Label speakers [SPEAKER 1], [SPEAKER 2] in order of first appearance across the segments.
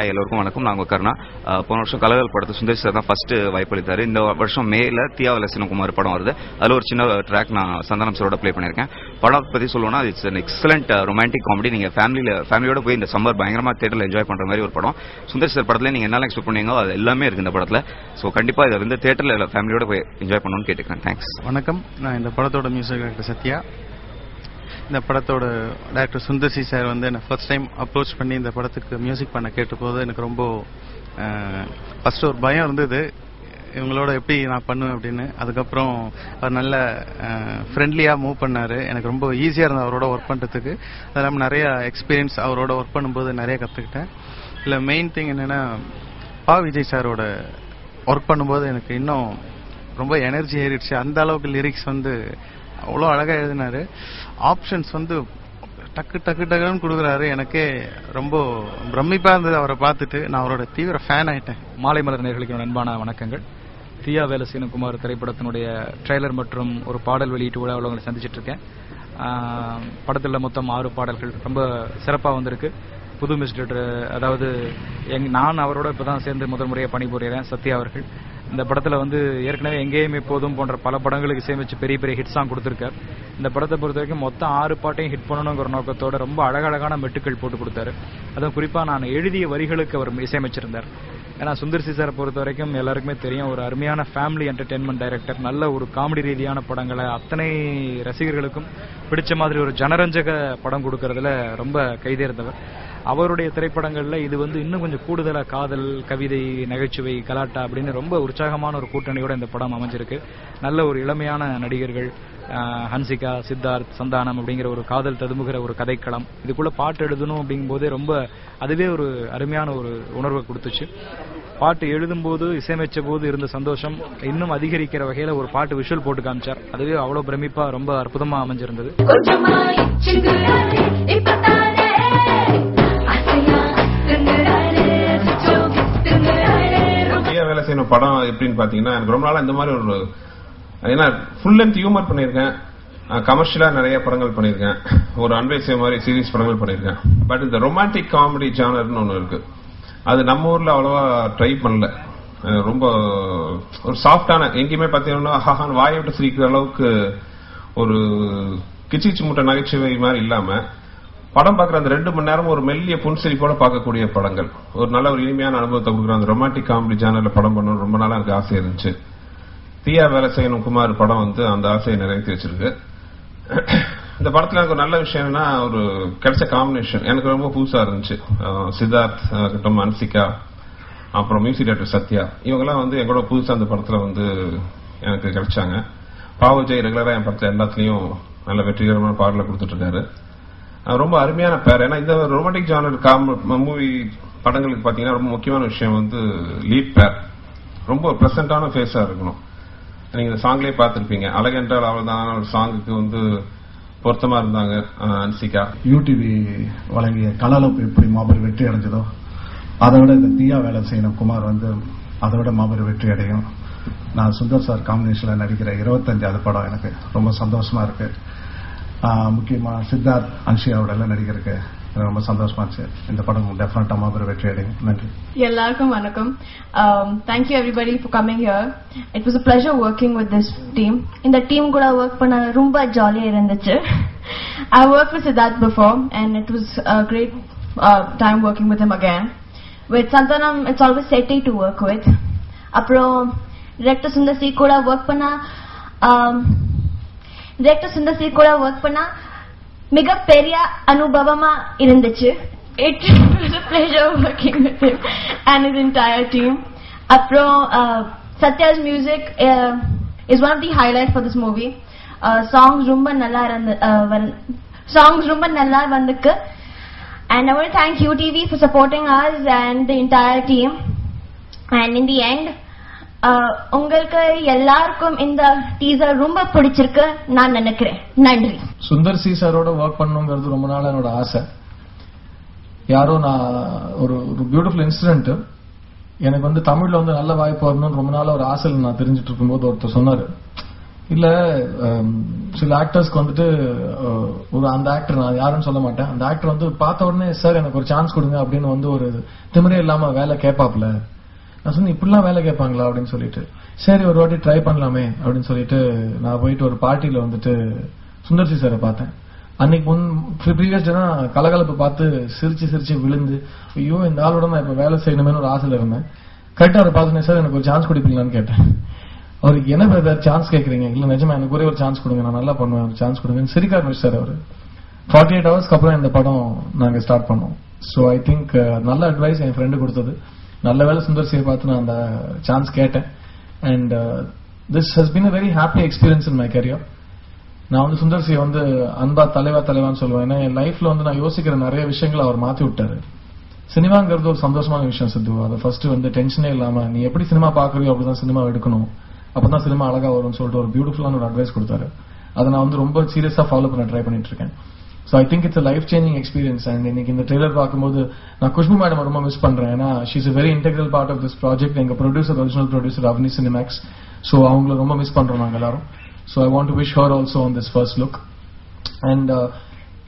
[SPEAKER 1] Hi எல்லோருக்கும் வணக்கம். நான் கருணா. போன வருஷம் கலகல் படத்தை சுந்தர் சார் தான் ஃபர்ஸ்ட் வாய்ப்பளித்தாரு. இந்த வருஷம் மேல தியாவல சிவகுமார் படம் வருது. அதில் ஒரு சின்ன ட்ராக் நான் சந்தானம் சாரோட ப்ளே பண்ணியிருக்கேன். படம் பற்றி சொல்லணும்னா it's an excellent romantic comedy. நீங்கள் ஃபேமிலியோட போய் இந்த சம்மர் பயங்கரமாக தேட்டரில் என்ஜாய் பண்ணுற மாதிரி ஒரு படம். சுந்தர் சார் படத்தில் நீங்கள் என்னெல்லாம் எக்ஸ்பெக்ட் பண்ணீங்களோ அது எல்லாமே இருக்குது இந்த படத்தில். ஸோ கண்டிப்பாக இதை வந்து தேட்டரில் ஃபேமிலியோட போய் என்ஜாய் பண்ணணும்னு கேட்டுக்கிறேன். தேங்க்ஸ்.
[SPEAKER 2] வணக்கம். நான் இந்த படத்தோட மியூசிக் டைரக்டர் சத்யா. இந்த படத்தோட டைரக்டர் சுந்தர் சி சார் வந்து என்னை ஃபர்ஸ்ட் டைம் அப்ரோச் பண்ணி இந்த படத்துக்கு மியூசிக் பண்ண கேட்டபோது எனக்கு ரொம்ப ஃபர்ஸ்ட் ஒரு பயம் இருந்தது, இவங்களோட எப்படி நான் பண்ணுவேன் அப்படின்னு. அதுக்கப்புறம் அவர் நல்ல ஃப்ரெண்ட்லியாக மூவ் பண்ணார். எனக்கு ரொம்ப ஈஸியாக இருந்தது அவரோட ஒர்க் பண்ணுறதுக்கு. அது இல்லாமல் நிறைய எக்ஸ்பீரியன்ஸ் அவரோட ஒர்க் பண்ணும்போது நிறைய கற்றுக்கிட்டேன். இல்லை மெயின் திங் என்னென்னா விஜய் சாரோட ஒர்க் பண்ணும்போது எனக்கு இன்னும் ரொம்ப எனர்ஜி ஏறிடுச்சு. அந்த அளவுக்கு லிரிக்ஸ் வந்து அவ்வளோ அழகாக எழுதினாரு. ஆப்ஷன்ஸ் வந்து டக்கு டக்கு டக்குன்னு கொடுக்குறாரு. எனக்கே ரொம்ப பிரமிப்பாக இருந்தது அவரை பார்த்துட்டு. நான் அவரோட தீவிர ஃபேன் ஆகிட்டேன்.
[SPEAKER 3] மாலை மலர் நேயர்களுக்கு அன்பான வணக்கங்கள். தியாவல சிவகுமார் திரைப்படத்தினுடைய ட்ரெய்லர் மற்றும் ஒரு பாடல் வெளியீட்டு விழாவில் உங்களை சந்திச்சுட்டு இருக்கேன். படத்தில் மொத்தம் 6 பாடல்கள் ரொம்ப சிறப்பாக வந்திருக்கு. புது மிஸ்டர், அதாவது நான் அவரோட இப்போ தான் சேர்ந்து முதல் முறையாக பணிபுரியறேன். சத்யா அவர்கள் இந்த படத்தில் வந்து ஏற்கனவே எங்கேயும் எப்போதும் போன்ற பல படங்களுக்கு இசையமைச்சு பெரிய பெரிய ஹிட் சாங் கொடுத்துருக்காரு. இந்த படத்தை பொறுத்த வரைக்கும் மொத்தம் 6 பாட்டையும் ஹிட் பண்ணணுங்கிற நோக்கத்தோட ரொம்ப அழகழகான மெட்டுக்கள் போட்டு கொடுத்தாரு. அதுவும் குறிப்பாக நான் எழுதிய வரிகளுக்கு அவர் இசையமைச்சிருந்தார். ஏன்னா சுந்தர் சி சாரை பொறுத்த வரைக்கும் எல்லாருக்குமே தெரியும், ஒரு அருமையான ஃபேமிலி என்டர்டெயின்மெண்ட் டைரக்டர். நல்ல ஒரு காமெடி ரீதியான படங்களை அத்தனை ரசிகர்களுக்கும் பிடிச்ச மாதிரி ஒரு ஜனரஞ்சக படம் கொடுக்கறதுல ரொம்ப கைதேர்ந்தவர். அவருடைய திரைப்படங்கள்ல இது வந்து இன்னும் கொஞ்சம் கூடுதலா காதல், கவிதை, நகைச்சுவை, கலாட்டா அப்படின்னு ரொம்ப உற்சாகமான ஒரு கூட்டணியோட இந்த படம் அமைஞ்சிருக்கு. நல்ல ஒரு இளமையான நடிகர்கள், ஹன்சிகா, சித்தார்த், சந்தானம் அப்படிங்கிற ஒரு காதல் ததுமுகிற ஒரு கதைக்களம். இதுக்குள்ள பாட்டு எழுதணும் அப்படிங்கும் போதே ரொம்ப அதுவே ஒரு அருமையான ஒரு உணர்வை கொடுத்துச்சு. பாட்டு எழுதும் போது இசையமைச்ச போது இருந்த சந்தோஷம் இன்னும் அதிகரிக்கிற வகையில ஒரு பாட்டு விஷுவல் போட்டு காமிச்சார். அதுவே அவ்வளவு பிரமிப்பா ரொம்ப அற்புதமா அமைஞ்சிருந்தது.
[SPEAKER 4] வேலை செய்யணும் படம் எப்படின்னு பாத்தீங்கன்னா, எனக்கு ரொம்ப நாளா இந்த மாதிரி ஒரு ஏன்னா ஃபுல் லென்த் ஹியூமர் பண்ணியிருக்கேன், கமர்ஷியலா நிறைய படங்கள் பண்ணியிருக்கேன், ஒரு அன்வேசிய மாதிரி சீரீஸ் படங்கள் பண்ணியிருக்கேன். பட் இந்த ரொமான்டிக் காமெடி ஜானர்னு ஒன்று இருக்கு, அது நம்ம ஊர்ல அவ்வளவா ட்ரை பண்ணல. ரொம்ப ஒரு சாஃப்டான, எங்கேயுமே பாத்தீங்கன்னா ஹஹான் வாயை விட்டு சிரிக்கிற அளவுக்கு ஒரு கிச்சிச்சு முட்டை நகைச்சுவை மாதிரி இல்லாம படம் பார்க்குற அந்த 2 மணி நேரம் ஒரு மெல்லிய புன்சிரிப்போட பார்க்கக்கூடிய படங்கள், ஒரு நல்ல ஒரு இனிமையான அனுபவத்தை கொடுக்குற அந்த ரொமான்டிக் காமெடி ஜானர்ல படம் பண்ணணும் ரொம்ப நாளா எனக்கு ஆசை இருந்துச்சு. தியா வேலை செய்யணும் குமார் படம் வந்து அந்த ஆசையை நிறைவேற்றி வச்சிருக்கு. இந்த படத்துல எனக்கு ஒரு நல்ல விஷயம் என்னன்னா, ஒரு கிடைச்ச காம்பினேஷன் எனக்கு ரொம்ப புதுசா இருந்துச்சு. சித்தார்த் கிட்டம், ஹன்சிகா, அப்புறம் மியூசிக் டைரக்டர் சத்யா, இவங்கெல்லாம் வந்து எங்களோட புதுசா அந்த படத்துல வந்து எனக்கு கிடைச்சாங்க. விஜய் ரெகுலரா என் படத்துல எல்லாத்துலயும் நல்ல வெற்றிகரமான பாடலை கொடுத்துட்டு இருக்காரு. ரொம்ப அருமையான பேர். ஏன்னா இந்த ரொமான்டிக் ஜானர் மூவி படங்களுக்கு பாத்தீங்கன்னா ரொம்ப முக்கியமான விஷயம் வந்து லீட் பேர் ரொம்ப பிளசண்டான ஃபேஸா இருக்கணும். நீங்க இந்த சாங்லயே பார்த்திருப்பீங்க, அழகென்றால் அவள்தான் ஒரு சாங்குக்கு வந்து பொருத்தமா இருந்தாங்க ஹன்சிகா.
[SPEAKER 5] யூடிவி வழங்கிய கலாலப்பு எப்படி மாபெரும் வெற்றி அடைஞ்சதோ, அதை விட இந்த தியா வேலை செய்யணும் குமார் வந்து அதை விட மாபெரும் வெற்றி அடையும். நான் சுந்தர் சார் காம்பினேஷன்ல நடிக்கிற 25வது படம் எனக்கு ரொம்ப சந்தோஷமா இருக்கு. முக்கியமா சித்தார்த், அன்ஷியாவோட எல்லாம் நடிக்கிறதுக்கு ரொம்ப சந்தோஷமா இருந்துச்சு. இந்த படம் டெஃபினட்டா மாபெரும் வெற்றி அடையும். நன்றி.
[SPEAKER 6] எல்லாருக்கும் வணக்கம். Thank you everybody for coming here. It was a pleasure working with this team. இந்த டீம் கூட ஒர்க் பண்ண ரொம்ப ஜாலியா இருந்துச்சு. I worked with Siddharth before and it was a great time working with him again. With Santanam it's always setty to work with. அப்புறம் director Sundar C கூட work பண்ணா மிகப்பெரிய அனுபவமா இருந்துச்சு. It was a pleasure working with him and his entire team. அப்புறம் Satya's music is one of the highlights for this movie. Songs ரொம்ப நல்லா வந்துக்கு. And I want to thank UTV for supporting us and the entire team. And in the end, உங்களுக்கு எல்லாருக்கும் இந்த teaser ரொம்ப பிடிச்சிருக்கு நான் நினைக்கிறேன். நன்றி.
[SPEAKER 7] சுந்தர் சி சாரோட ஒர்க் பண்ணணுங்கிறது ரொம்ப நாள் என்னோட ஆசை. யாரோ நான் ஒரு பியூட்டிஃபுல் இன்சிடென்ட், எனக்கு வந்து தமிழ்ல வந்து நல்ல வாய்ப்பு வரணும்னு ரொம்ப நாள் ஒரு ஆசையில் நான் தெரிஞ்சிட்டு இருக்கும்போது ஒருத்தர் சொன்னாரு, இல்ல சில ஆக்டர்ஸ்க்கு வந்துட்டு ஒரு அந்த ஆக்டர் நான் யாருன்னு சொல்ல மாட்டேன், அந்த ஆக்டர் வந்து பார்த்த உடனே சார் எனக்கு ஒரு சான்ஸ் கொடுங்க அப்படின்னு வந்து ஒரு திமிரே இல்லாம வேலை கேட்பாப்ல. நான் சொன்னேன் இப்படிலாம் வேலை கேட்பாங்களா அப்படின்னு சொல்லிட்டு, சரி ஒரு வாட்டி ட்ரை பண்ணலாமே அப்படின்னு சொல்லிட்டு நான் போயிட்டு ஒரு பார்ட்டியில வந்துட்டு சுந்தர்சி சாரை பார்த்தேன். அன்னைக்கு ப்ரீவியஸ் டே தான் கலகலப்பு பார்த்து சிரிச்சு விழுந்து ஐயோ இந்த ஆளோட நான் இப்ப வேலை செய்யணுமே ஒரு ஆசையில இருந்தேன். கரெக்டா அவரை பார்த்துனே சார் எனக்கு ஒரு சான்ஸ் கொடுப்பீங்களான்னு கேட்டேன். அவருக்கு என்ன ஏதாவது சான்ஸ் கேட்கறீங்க, இல்ல நிஜமா எனக்கு ஒரே ஒரு சான்ஸ் கொடுங்க நான் நல்லா பண்ணுவேன் ஒரு சான்ஸ் கொடுங்க சிரிக்க ஆரம்பிச்சார் அவரு. 48 ஹவர்ஸ்க்கு அப்புறம் இந்த படம் நாங்க ஸ்டார்ட் பண்ணோம். ஸோ ஐ திங்க் நல்ல அட்வைஸ் என் ஃப்ரெண்டு கொடுத்தது. நல்ல வேலை சுந்தர்சியை பார்த்து நான் அந்த சான்ஸ் கேட்டேன். And this has been a very happy experience in my career. நான் வந்து சுந்தர்சியை வந்து அன்பா தலைவான்னு சொல்லுவேன். ஏன்னா என் லைஃப்ல வந்து நான் யோசிக்கிற நிறைய விஷயங்களை அவர் மாத்தி விட்டாரு. சினிமாங்கிறது ஒரு சந்தோஷமான விஷயம் சித்து. அதை ஃபர்ஸ்ட் வந்து டென்ஷனே இல்லாம நீ எப்படி சினிமா பாக்குறியோ அப்படிதான் சினிமா எடுக்கணும், அப்பதான் சினிமா அழகா வரும்னு சொல்லிட்டு ஒரு பியூட்டிஃபுல்லான ஒரு அட்வைஸ் கொடுத்தாரு. அதை நான் வந்து ரொம்ப சீரியஸா ஃபாலோ பண்ண ட்ரை பண்ணிட்டு இருக்கேன். So I think it's life changing experience. And இன்னைக்கு இந்த ட்ரெய்லர் பார்க்கும்போது நான் குஷ்பு மேடம் ரொம்ப மிஸ் பண்றேன். ஏன்னா she is a very integral part of this project. எங்க producer original producer Avni Cinemax. So அவங்கள ரொம்ப மிஸ் பண்றோம் நாங்க எல்லாரும். So I want to wish her also on this first look. And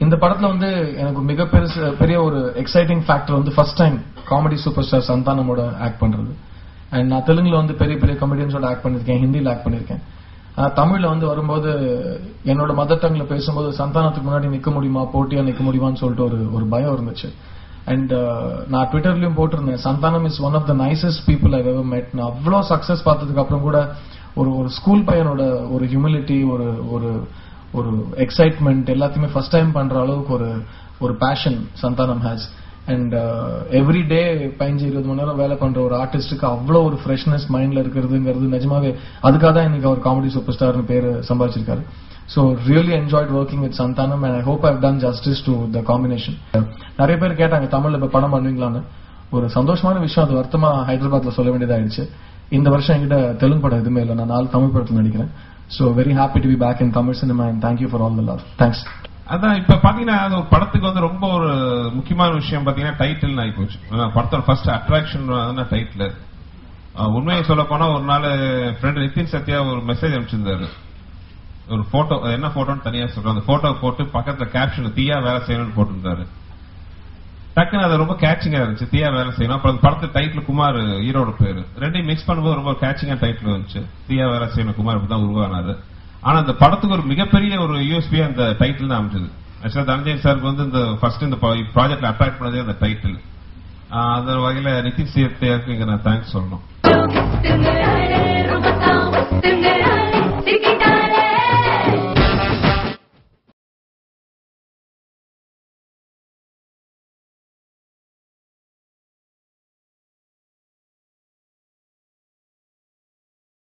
[SPEAKER 7] இந்த படத்துல வந்து எனக்கு மிகப்பெரிய ஒரு எக்ஸைட்டிங் ஃபேக்டர் வந்து first time comedy super star சந்தானமோட ஆக்ட் பண்றது. அண்ட் நான் தெலுங்குல வந்து பெரிய கமெடியன்ஸோட ஆக்ட் பண்ணிருக்கேன், ஹிந்தியில ஆக்ட் பண்ணிருக்கேன். தமிழ்ல வந்து வரும்போது என்னோட மதர் டங்ல பேசும்போது சந்தானத்துக்கு முன்னாடி நிக்க முடியுமா, போட்டியா நிக்க முடியுமான்னு சொல்லிட்டு ஒரு பயம் இருந்துச்சு. அண்ட் நான் ட்விட்டர்லயும் போட்டிருந்தேன், Santhanam is one of the nicest people I ever met. நான் அவ்வளோ சக்சஸ் பார்த்ததுக்கு அப்புறம் கூட ஒரு ஸ்கூல் பையனோட ஒரு ஹியூமிலிட்டி, ஒரு எக்ஸைட்மெண்ட் எல்லாத்தையுமே ஃபர்ஸ்ட் டைம் பண்ற அளவுக்கு ஒரு passion Santhanam has. And every day 15-20 மணி நேரம் வேலை பண்ற ஒரு ஆர்டிஸ்டுக்கு அவ்வளோ ஒரு ஃப்ரெஷ்னஸ் மைண்ட்ல இருக்கிறதுங்கிறது நிஜமாவே அதுக்காக தான் இன்னைக்கு அவர் காமெடி சூப்பர் ஸ்டார்னு பேரு சம்பாதிச்சிருக்காரு. So really enjoyed working with Santhanam and I hope I've done justice to the combination. நிறைய பேர் கேட்டாங்க தமிழ்ல இப்ப படம் பண்ணுவீங்களான்னு. ஒரு சந்தோஷமான விஷயம், அது வருத்தமா ஹைதராபாத்ல சொல்ல வேண்டியதாயிடுச்சு. இந்த வருஷம் என்கிட்ட தெலுங்கு படம் எதுவுமே இல்லை, நான் 4 தமிழ் படத்தில் நடிக்கிறேன். So very happy to be back in Tamil cinema and thank you for all the love. Thanks.
[SPEAKER 4] அதான் இப்ப பாத்தீங்கன்னா அது ஒரு படத்துக்கு வந்து ரொம்ப ஒரு முக்கியமான விஷயம் பாத்தீங்கன்னா டைட்டில் ஆகி போச்சு. படத்தோட ஃபர்ஸ்ட் அட்ராக்ஷன் டைட்டில். உண்மையை சொல்ல போனா ஒரு நாள் ஃப்ரெண்ட் நிதின் சத்யா ஒரு மெசேஜ் அனுப்பிச்சிருந்தாரு. ஒரு போட்டோ, என்ன போட்டோன்னு தனியா சொல்றேன், அந்த போட்டோ போட்டு பக்கத்துல கேப்ஷன் தீயா வேலை செய்யணும்னு போட்டிருந்தாரு. டக்குன்னு அது ரொம்ப கேட்சிங்கா இருந்துச்சு, தீயா வேலை செய்யணும். அப்புறம் படத்து டைட்டில் குமார் ஹீரோட பேரு, ரெண்டையும் மிக்ஸ் பண்ணும்போது ரொம்ப கேட்சிங்கா டைட்டில் வந்துச்சு, தீயா வேலை செய்யணும் குமார் தான் உருவானாரு. ஆனா அந்த படத்துக்கு ஒரு மிகப்பெரிய ஒரு யூஎஸ்பி அந்த டைட்டில் தான் அமைச்சது. ஆக்சுவலா தனஞ்சய் சாருக்கு வந்து இந்த ஃபர்ஸ்ட் இந்த ப்ராஜெக்ட்ல அட்ராக்ட் பண்ணதே அந்த டைட்டில். அந்த வகையில நிதின் சத்யாவுக்கு இங்க நான் தேங்க்ஸ் சொல்லணும்.